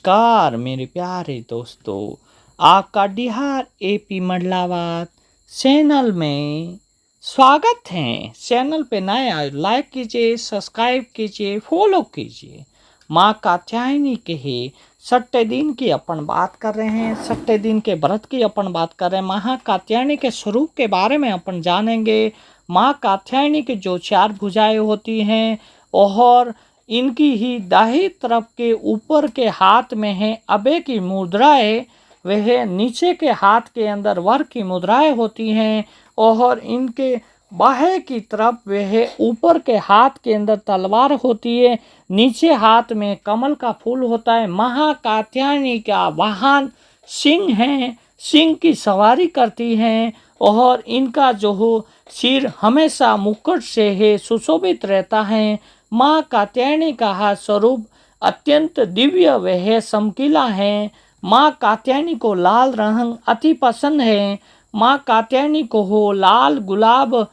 नमस्कार मेरे प्यारे दोस्तों, आपका डिहार एपी मंडलावात चैनल में स्वागत है। चैनल पे नए आए लाइक कीजिए, सब्सक्राइब कीजिए, फॉलो कीजिए। माँ कात्यायनी के ही सट्टे दिन की अपन बात कर रहे हैं, सट्टे दिन के व्रत की अपन बात कर रहे हैं। माँ कात्यायनी के स्वरूप के बारे में अपन जानेंगे। माँ कात्यायनी की जो चार भुजाएं होती हैं और इनकी ही दाहिनी तरफ के ऊपर के हाथ में है अभय की मुद्राएं, वह नीचे के हाथ के अंदर वर की मुद्राएं होती हैं और इनके बाहें की तरफ वह ऊपर के हाथ के अंदर तलवार होती है, नीचे हाथ में कमल का फूल होता है। महाकात्यायनी का वाहन सिंह है, सिंह की सवारी करती हैं और इनका जो हो सिर हमेशा मुकुट से है सुशोभित रहता है। माँ कात्यायनी का हाथ स्वरूप अत्यंत दिव्य वह चमकीला है। माँ कात्यायनी को लाल रंग अति पसंद है। माँ कात्यायनी को हो लाल गुलाब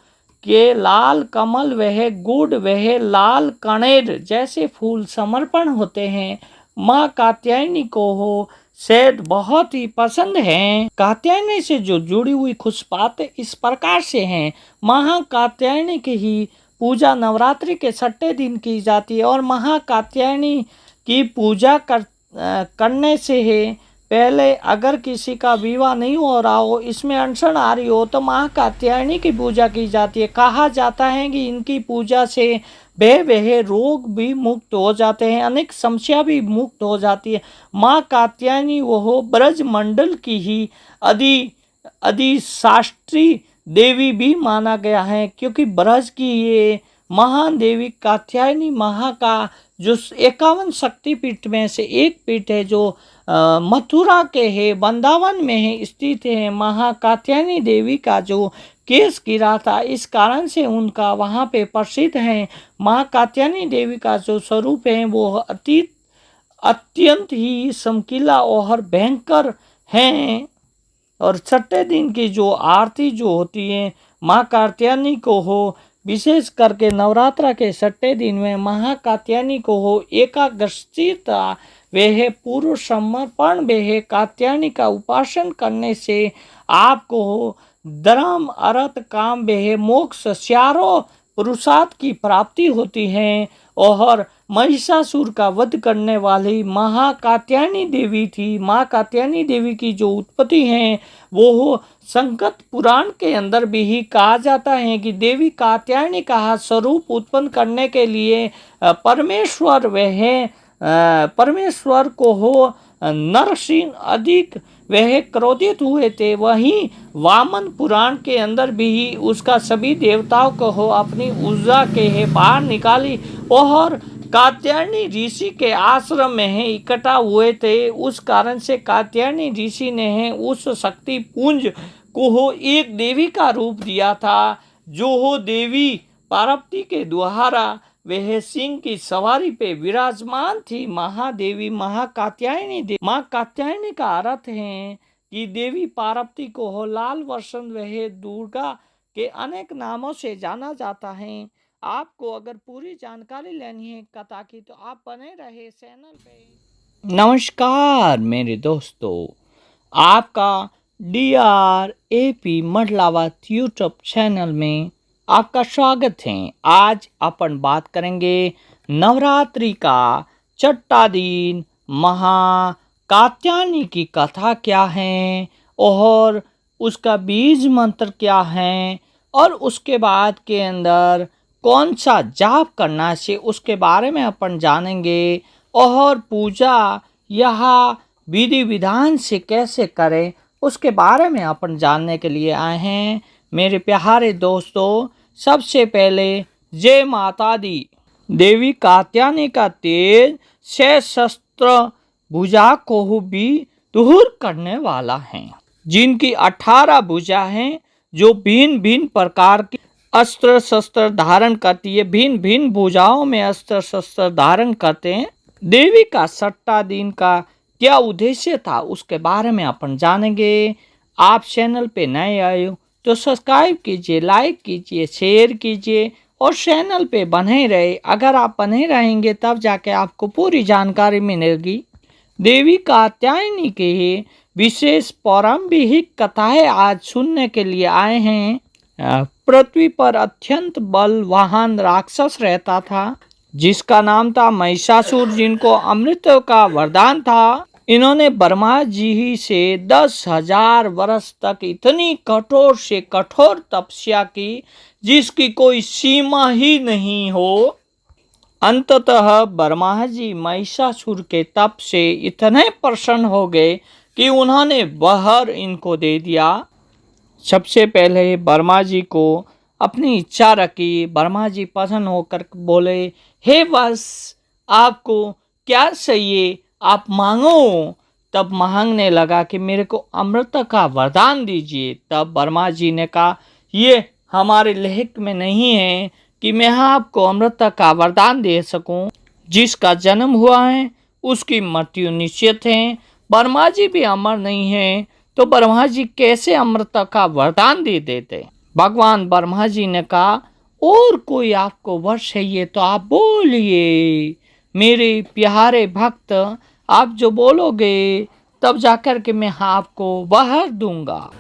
के लाल कमल वह गुड़ वह लाल कणेर जैसे फूल समर्पण होते हैं। माँ कात्यायनी को हो शहद बहुत ही पसंद है। कात्यायनी से जो जुड़ी हुई खुश बातें इस प्रकार से हैं। महाकात्यायनी की ही पूजा नवरात्रि के छठे दिन की जाती है और महाकात्यायनी की पूजा करने से है पहले अगर किसी का विवाह नहीं हो रहा हो, इसमें अनशन आ रही हो, तो महाकात्यायनी की पूजा की जाती है। कहा जाता है कि इनकी पूजा से वह रोग भी मुक्त हो जाते हैं, अनेक समस्या भी मुक्त हो जाती है। माँ कात्यायनी वह ब्रज मंडल की ही अधिशास्त्री देवी भी माना गया है, क्योंकि ब्रज की ये महान देवी कात्यायनी महा का जो 51 शक्तिपीठ में से एक पीठ है, जो मथुरा के है वृंदावन में है स्थित है। महाकात्यायनी देवी का जो केस गिरा था, इस कारण से उनका वहाँ पे प्रसिद्ध है। महाकात्यायनी देवी का जो स्वरूप है वो अत्यंत ही चमकीला और भयंकर हैं। और छठे दिन की जो आरती जो होती है माँ कात्यायनी को हो, विशेष करके नवरात्र के छठे दिन में महाकात्यायनी को हो एकाग्रचित्ता वह पूर्व समर्पण वह कात्यायनी का उपासन करने से आपको हो धर्म अर्थ काम वह मोक्ष चारों पुरुषार्थ की प्राप्ति होती है। और महिषासुर का वध करने वाली महाकात्यायनी देवी थी। माँ कात्यायनी देवी की जो उत्पत्ति है वो संकट पुराण के अंदर भी कहा जाता है कि देवी कात्यायनी का स्वरूप उत्पन्न करने के लिए परमेश्वर को हो नरसिंह अधिक वह क्रोधित हुए थे। वहीं वामन पुराण के अंदर भी उसका सभी देवताओं को हो अपनी ऊर्जा के है बाहर निकाली और कात्यायनी ऋषि के आश्रम में है इकट्ठा हुए थे। उस कारण से कात्यायनी ऋषि ने है उस शक्ति पुंज को हो एक देवी का रूप दिया था, जो हो देवी पार्वती के द्वारा वह सिंह की सवारी पे विराजमान थी। महादेवी महाकात्यायनी देवी। माँ कात्यायनी का अर्थ है कि देवी पार्वती को हो लाल वसंत वह दुर्गा के अनेक नामों से जाना जाता है। आपको अगर पूरी जानकारी लेनी है कथा की तो आप बने रहे चैनल पे। नमस्कार मेरे दोस्तों, आपका DRAP मंडलावात यूट्यूब चैनल में आपका स्वागत है। आज अपन बात करेंगे नवरात्रि का छठा दिन महाकात्यायनी की कथा क्या है और उसका बीज मंत्र क्या है और उसके बाद के अंदर कौन सा जाप करना से उसके बारे में अपन जानेंगे। और पूजा यह विधि विधान से कैसे करें उसके बारे में अपन जानने के लिए आए हैं। मेरे प्यारे दोस्तों, सबसे पहले जय माता दी। देवी कात्यायनी का तेज से शस्त्र भुजा को भी दूर करने वाला है, जिनकी 18 भुजा हैं, जो भिन्न भिन्न प्रकार की अस्त्र शस्त्र धारण करती है। भिन्न भिन्न भुजाओं में अस्त्र शस्त्र धारण करते हैं। देवी का छठा दिन का क्या उद्देश्य था उसके बारे में अपन जानेंगे। आप चैनल पे नए आए हो तो सब्सक्राइब कीजिए, लाइक कीजिए, शेयर कीजिए और चैनल पे बने रहे। अगर आप बने रहेंगे तब जाके आपको पूरी जानकारी मिलेगी। देवी कात्यायनी के विशेष पौराणिक कथाएं आज सुनने के लिए आए हैं। पृथ्वी पर अत्यंत बलवान राक्षस रहता था जिसका नाम था महिषासुर, जिनको अमृत का वरदान था। इन्होंने ब्रह्मा जी से 10,000 वर्ष तक इतनी कठोर से कठोर तपस्या की जिसकी कोई सीमा ही नहीं हो। अंततः ब्रह्मा जी महिषासुर के तप से इतने प्रसन्न हो गए कि उन्होंने वर इनको दे दिया। सबसे पहले ब्रह्मा जी को अपनी इच्छा रखी। ब्रह्मा जी प्रसन्न होकर बोले, हे वत्स, आपको क्या चाहिए, आप मांगो। तब मांगने लगा कि मेरे को अमृत का वरदान दीजिए। तब ब्रह्मा जी ने कहा, ये हमारे लेख में नहीं है कि मैं आपको अमृत का वरदान दे सकूं। जिसका जन्म हुआ है उसकी मृत्यु निश्चित है। ब्रह्मा जी भी अमर नहीं है तो ब्रह्मा जी कैसे अमृत का वरदान दे देते। भगवान ब्रह्मा जी ने कहा, और कोई आपको वर चाहिए तो आप बोलिए मेरे प्यारे भक्त, आप जो बोलोगे तब जाकर के मैं आपको वर दूंगा।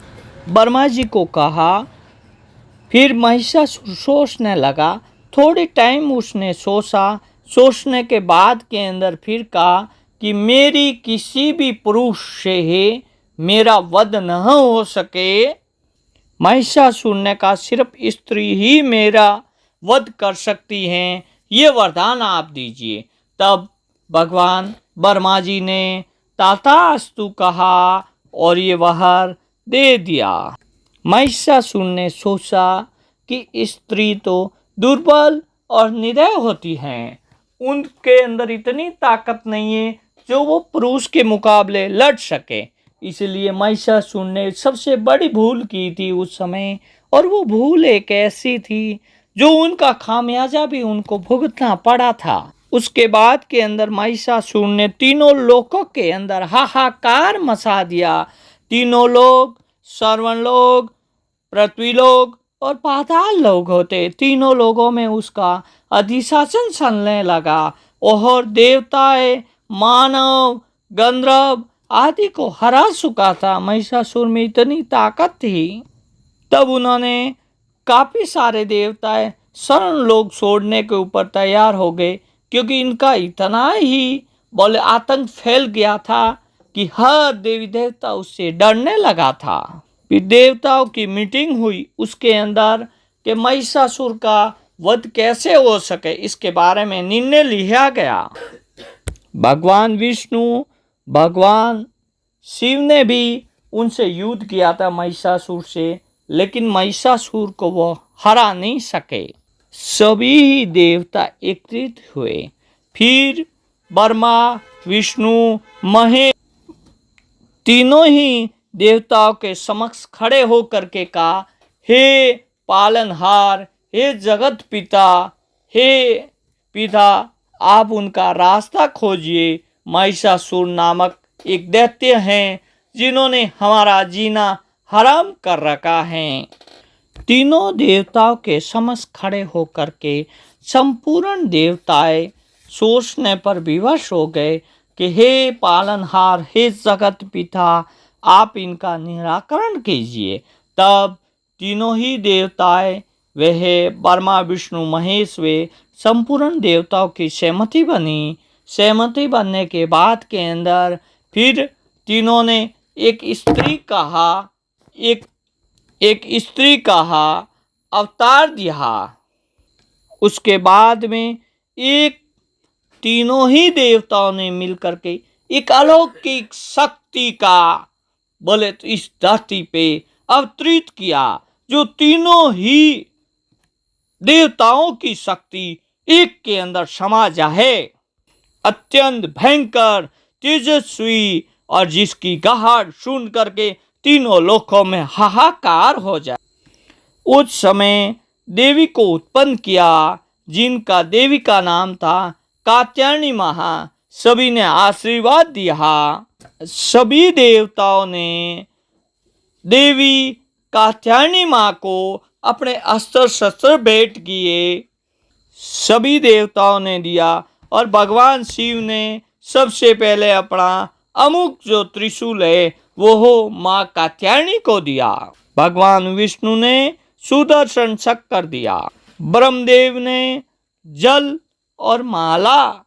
ब्रह्मा जी को कहा। फिर महिषासुर सोचने लगा। थोड़ी टाइम उसने सोचने के बाद के अंदर फिर कहा कि मेरी किसी भी पुरुष से मेरा वध न हो सके। महिषासुर ने कहा, सिर्फ स्त्री ही मेरा वध कर सकती हैं, ये वरदान आप दीजिए। तब भगवान ब्रह्मा जी ने तथास्तु कहा और ये वर दे दिया। महिषासुर ने सोचा कि स्त्री तो दुर्बल और निर्दय होती हैं, उनके अंदर इतनी ताकत नहीं है जो वो पुरुष के मुकाबले लड़ सके। इसलिए महिषासुर ने सबसे बड़ी भूल की थी उस समय, और वो भूल एक ऐसी थी जो उनका खामियाजा भी उनको भुगतना पड़ा था। उसके बाद के अंदर महिषासुर ने तीनों लोकों के अंदर हाहाकार मचा दिया। तीनों लोग, श्रवण लोग, पृथ्वी लोग और पाताल लोग होते, तीनों लोगों में उसका अधिशासन चलने लगा और देवताएं, मानव, गंधर्व आदि को हरा चुका था। महिषासुर में इतनी ताकत थी। तब उन्होंने काफी सारे देवताएं शरण लोग छोड़ने के ऊपर तैयार हो गए, क्योंकि इनका इतना ही बोले आतंक फैल गया था कि हर देवी देवता उससे डरने लगा था। फिर देवताओं की मीटिंग हुई उसके अंदर कि महिषासुर का वध कैसे हो सके, इसके बारे में निर्णय लिया गया। भगवान विष्णु, भगवान शिव ने भी उनसे युद्ध किया था महिषासुर से, लेकिन महिषासुर को वो हरा नहीं सके। सभी देवता एकत्रित हुए। फिर ब्रह्मा, विष्णु, महेश तीनों ही देवताओं के समक्ष खड़े होकर के कहा, हे पालनहार, हे जगत पिता, हे पिता, आप उनका रास्ता खोजिए। महिषासुर नामक एक दैत्य हैं जिन्होंने हमारा जीना हराम कर रखा है। तीनों देवताओं के समक्ष खड़े होकर के संपूर्ण देवताएं सोचने पर विवश हो गए कि हे पालनहार, हे जगत पिता, आप इनका निराकरण कीजिए। तब तीनों ही देवताएं, वह ब्रह्मा, विष्णु, महेश, वे संपूर्ण देवताओं की सहमति बनी। सहमति बनने के बाद के अंदर फिर तीनों ने एक स्त्री कहा अवतार दिया। उसके बाद में तीनों ही देवताओं ने मिलकर के एक अलौकिक शक्ति का बोले तो इस धरती पे अवतरित किया, जो तीनों ही देवताओं की शक्ति एक के अंदर समा जाए। अत्यंत भयंकर, तेजस्वी, और जिसकी गहाड़ सुन करके तीनों लोकों में हाहाकार हो जाए। उस समय देवी को उत्पन्न किया, जिनका देवी का नाम था कात्यायनी महा। सभी ने आशीर्वाद दिया। सभी देवताओं ने देवी कात्यायनी माँ को अपने अस्त्र शस्त्र भेंट किए। सभी देवताओं ने दिया और भगवान शिव ने सबसे पहले अपना अमुक जो त्रिशूल है वो हो माँ कात्यायनी को दिया। भगवान विष्णु ने सुदर्शन चक्र दिया। ब्रह्मदेव ने जल और माला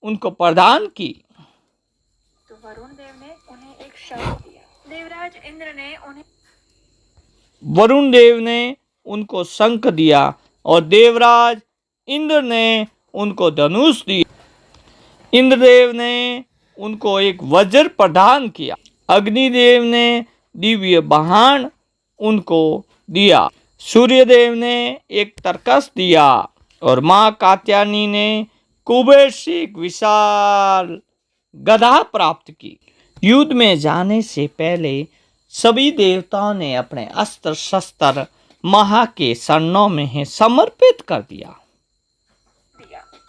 उनको प्रदान की। तो वरुण देव ने उन्हें एक शंख दिया। वरुण देव ने उनको शंख दिया और देवराज इंद्र ने उनको धनुष दिया। इंद्रदेव ने उनको एक वज्र प्रदान किया। अग्निदेव ने दिव्य बाण उनको दिया। सूर्यदेव ने एक तरकस दिया और माँ कात्यायनी ने कुबेर से एक विशाल गदा प्राप्त की। युद्ध में जाने से पहले सभी देवताओं ने अपने अस्त्र शस्त्र महा के चरणों में समर्पित कर दिया।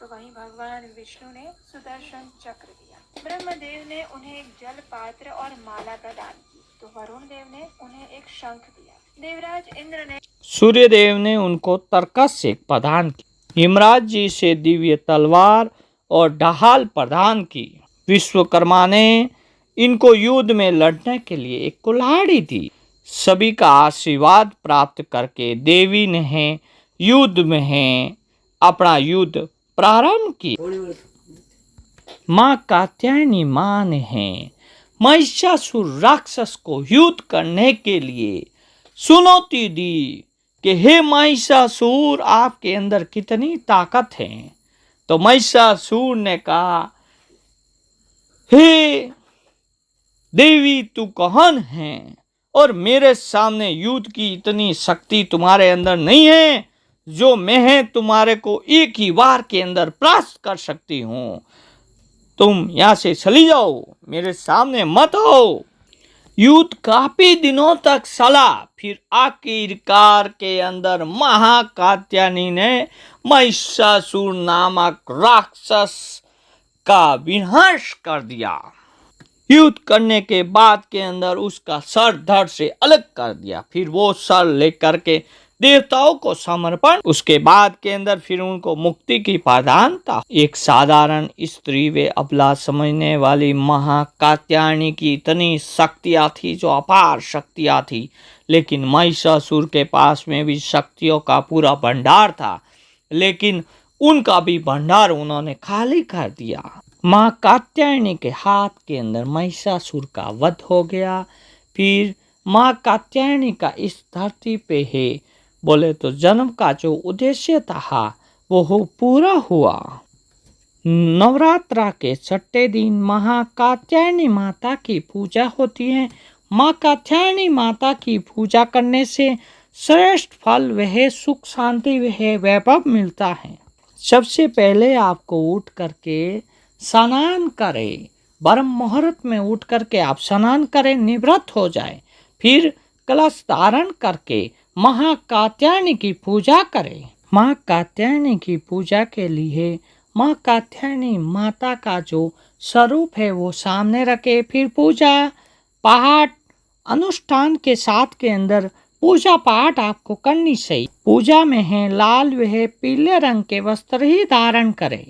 तो वहीं भगवान विष्णु ने सुदर्शन चक्र दिया। ब्रह्मदेव ने उन्हें एक जल पात्र और माला प्रदान की। तो वरुण देव ने उन्हें एक शंख दिया। देवराज इंद्र ने सूर्यदेव ने उनको तरकस से प्रदान की। हिमराज जी से दिव्य तलवार और ढाल प्रदान की। विश्वकर्मा ने इनको युद्ध में लड़ने के लिए एक कुल्हाड़ी दी। सभी का आशीर्वाद प्राप्त करके देवी ने युद्ध में अपना युद्ध प्रारंभ किया। माँ कात्यायनी माँ ने महिषासुर राक्षस को युद्ध करने के लिए चुनौती दी कि हे महिषासुर, आपके अंदर कितनी ताकत है। तो महिषासुर ने कहा, हे देवी, तू कौन है और मेरे सामने युद्ध की इतनी शक्ति तुम्हारे अंदर नहीं है जो मैं तुम्हारे को एक ही बार के अंदर परास्त कर सकती हूँ। तुम यहाँ से चली जाओ, मेरे सामने मत आओ। युद्ध काफी दिनों तक चला। फिर आखिरकार के अंदर महाकात्यायनी ने महिषासुर नामक राक्षस का विनाश कर दिया। युद्ध करने के बाद के अंदर उसका सर धड़ से अलग कर दिया। फिर वो सर लेकर के देवताओं को समर्पण। उसके बाद के अंदर फिर उनको मुक्ति की प्रधानता। एक साधारण स्त्री वे अबला समझने वाली महाकात्यायनी की इतनी शक्तियाँ थी, जो अपार शक्तियाँ थी, लेकिन महिषासुर के पास में भी शक्तियों का पूरा भंडार था, लेकिन उनका भी भंडार उन्होंने खाली कर दिया। माँ कात्यायनी के हाथ के अंदर महिषासुर का वध हो गया। फिर माँ कात्यायनी का इस धरती पे है बोले तो जन्म का जो उद्देश्य था वो पूरा हुआ। नवरात्रा के छठे दिन महाकात्यायनी माता की पूजा होती है। माँ कात्यायनी माता की पूजा करने से श्रेष्ठ फल वह सुख शांति वह वैभव मिलता है। सबसे पहले आपको उठ करके स्नान करें। ब्रह्म मुहूर्त में उठ करके आप स्नान करें, निवृत्त हो जाए। फिर कलश धारण करके महाकात्यायनी की पूजा करें। माँ कात्यायनी की पूजा के लिए माँ कात्यायनी माता का जो स्वरूप है वो सामने रखे। फिर पूजा पाठ अनुष्ठान के साथ के अंदर पूजा पाठ आपको करनी चाहिए। पूजा में है लाल वह पीले रंग के वस्त्र ही धारण करें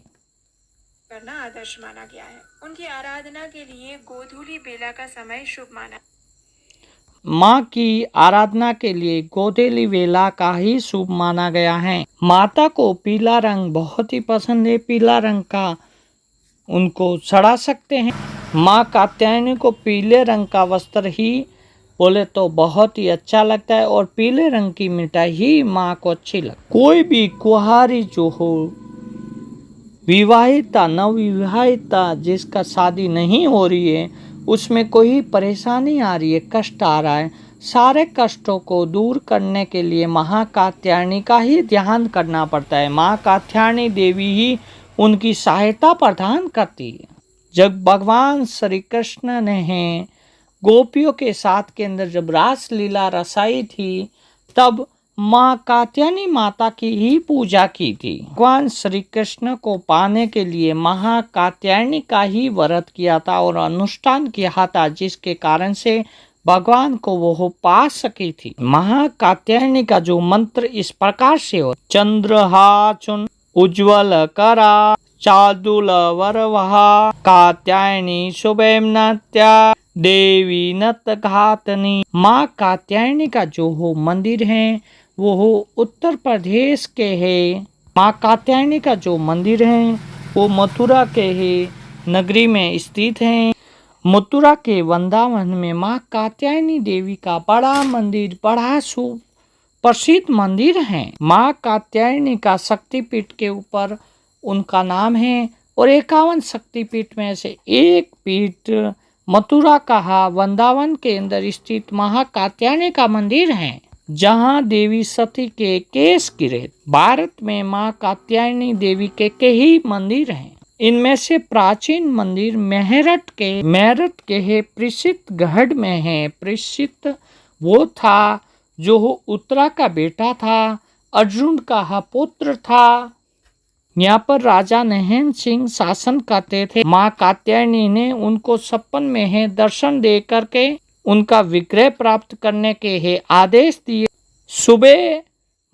करना आदर्श माना गया है। उनकी आराधना के लिए गोधूली बेला का समय शुभ माना। माँ की आराधना के लिए गोधूली बेला का ही शुभ माना गया है। माता को पीला रंग बहुत ही पसंद है। पीला रंग का उनको चढ़ा सकते हैं। माँ कात्यायनी को पीले रंग का वस्त्र ही बोले तो बहुत ही अच्छा लगता है और पीले रंग की मिठाई ही माँ को अच्छी लगती। कोई भी कुंवारी जो हो, विवाहिता नवविवाहिता जिसका शादी नहीं हो रही है, उसमें कोई परेशानी आ रही है, कष्ट आ रहा है, सारे कष्टों को दूर करने के लिए महाकात्यायनी का ही ध्यान करना पड़ता है। माँ कात्यायनी देवी ही उनकी सहायता प्रदान करती है। जब भगवान श्री कृष्ण ने गोपियों के साथ के अंदर जब रास लीला रचाई थी, तब माँ कात्यायनी माता की ही पूजा की थी। भगवान श्री कृष्ण को पाने के लिए महाकात्यायनी का ही व्रत किया था और अनुष्ठान किया था, जिसके कारण से भगवान को वो पा सकी थी। महाकात्यायनी का जो मंत्र इस प्रकार से हो, चंद्रहाचुन उज्ज्वल करा चादुलवरवहा कात्यायनी शुभेम्नत्या देवी नत घातनी। माँ कात्यायनी का जो हो मंदिर है वो हो उत्तर प्रदेश के है। माँ कात्यायनी का जो मंदिर है वो मथुरा के है नगरी में स्थित है। मथुरा के वृंदावन में माँ कात्यायनी देवी का बड़ा मंदिर, बड़ा प्रसिद्ध मंदिर है। माँ कात्यायनी का शक्तिपीठ के ऊपर उनका नाम है और 51 शक्तिपीठ में से एक पीठ मथुरा का वृंदावन के अंदर स्थित माँ कात्यायनी का मंदिर है, जहाँ देवी सती के केस गिरे। भारत में माँ कात्यायनी देवी के कई मंदिर हैं। इनमें से प्राचीन मंदिर मेरठ के है प्रसिद्धगढ़ में है। प्रसिद्ध वो था जो उत्तरा का बेटा था, अर्जुन का पुत्र था। यहाँ पर राजा नहेन सिंह शासन करते थे। माँ कात्यायनी ने उनको सपन में है दर्शन दे करके उनका विग्रह प्राप्त करने के है आदेश दिए। सुबह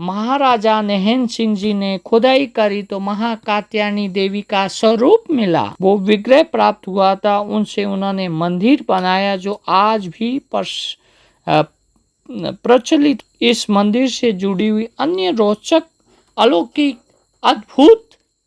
महाराजा नहेन सिंह जी ने खुदाई करी तो महा कात्यायनी देवी का स्वरूप मिला। वो विग्रह प्राप्त हुआ था, उनसे उन्होंने मंदिर बनाया जो आज भी प्रचलित। इस मंदिर से जुड़ी हुई अन्य रोचक, अलौकिक, अद्भुत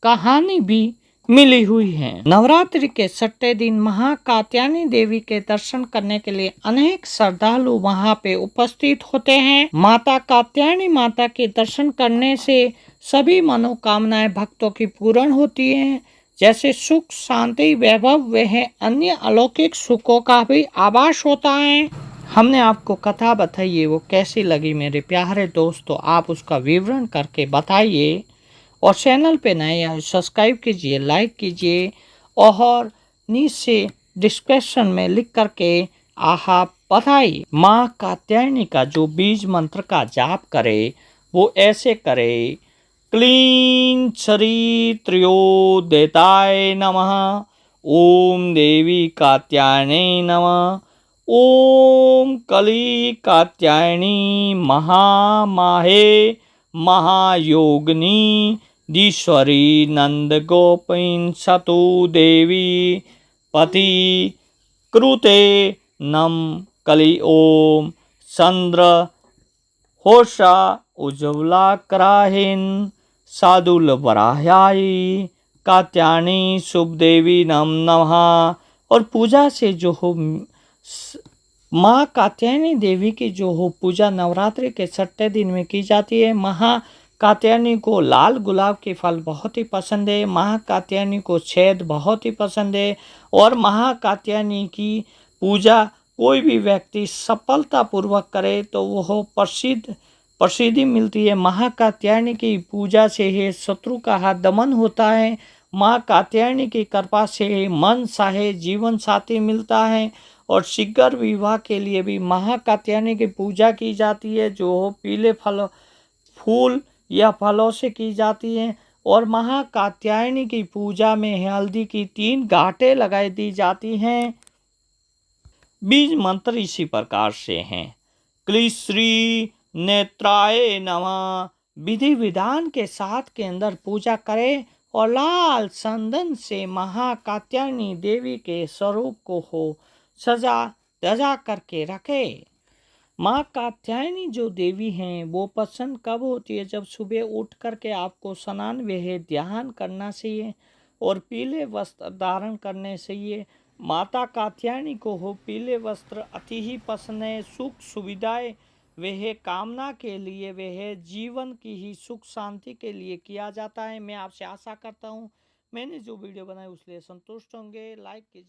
कहानी भी मिली हुई है। नवरात्रि के 6 दिन महाकात्यायनी देवी के दर्शन करने के लिए अनेक श्रद्धालु वहां पे उपस्थित होते हैं। माता कात्यायनी माता के दर्शन करने से सभी मनोकामनाएं भक्तों की पूर्ण होती हैं, जैसे सुख, शांति, वैभव वह अन्य अलौकिक सुखों का भी आभास होता है। हमने आपको कथा बताई है, वो कैसी लगी मेरे प्यारे दोस्तों, आप उसका विवरण करके बताइए। और चैनल पे नए आए सब्सक्राइब कीजिए, लाइक कीजिए और नीचे डिस्क्रिप्शन में लिख करके आप बताइए। माँ कात्यायनी का जो बीज मंत्र का जाप करे वो ऐसे करे। क्लीं श्री त्रयोदयताय नमः। ओम देवी कात्यायनी नमः। ओम कली कात्यायनी महामाहे महायोगिनी दीश्वरी नंद गोपिन सतु देवी पति कृते नम कली। ओम चंद्र होषा उज्ज्वला कराहिन सादुल वराह्यायी कात्यायनी शुभ देवी नम नमः। और पूजा से जो हो माँ कात्यायनी देवी की जो हो पूजा नवरात्रि के 6 दिन में की जाती है। महा कात्यायनी को लाल गुलाब के फल बहुत ही पसंद है। महा कात्यायनी को छेद बहुत ही पसंद है। और महा कात्यायनी की पूजा कोई भी व्यक्ति सफलतापूर्वक करे तो वह प्रसिद्धि मिलती है। महा कात्यायनी की पूजा से ही शत्रु का दमन होता है। माँ कात्यायनी की कृपा से मन चाहे जीवन साथी मिलता है। और शीघ्र विवाह के लिए भी महा कात्यायनी की पूजा की जाती है, जो पीले फूल या फलों से की जाती है। और महा कात्यायनी की पूजा में हल्दी की 3 घाटें लगाई दी जाती हैं। बीज मंत्र इसी प्रकार से हैं। क्लीश्री नेत्राय नमः। विधि विधान के साथ के अंदर पूजा करें और लाल चंदन से महा कात्यायनी देवी के स्वरूप को हो सजा धजा करके रखे। माँ कात्यायनी जो देवी हैं वो प्रसन्न कब होती है? जब सुबह उठ करके आपको स्नान वह ध्यान करना चाहिए और पीले वस्त्र धारण करने चाहिए। माता कात्यायनी को हो पीले वस्त्र अति ही पसंद है। सुख सुविधाएं वह कामना के लिए, वह जीवन की ही सुख शांति के लिए किया जाता है। मैं आपसे आशा करता हूँ मैंने जो वीडियो बनाई उसके लिए संतुष्ट होंगे। लाइक कीजिए।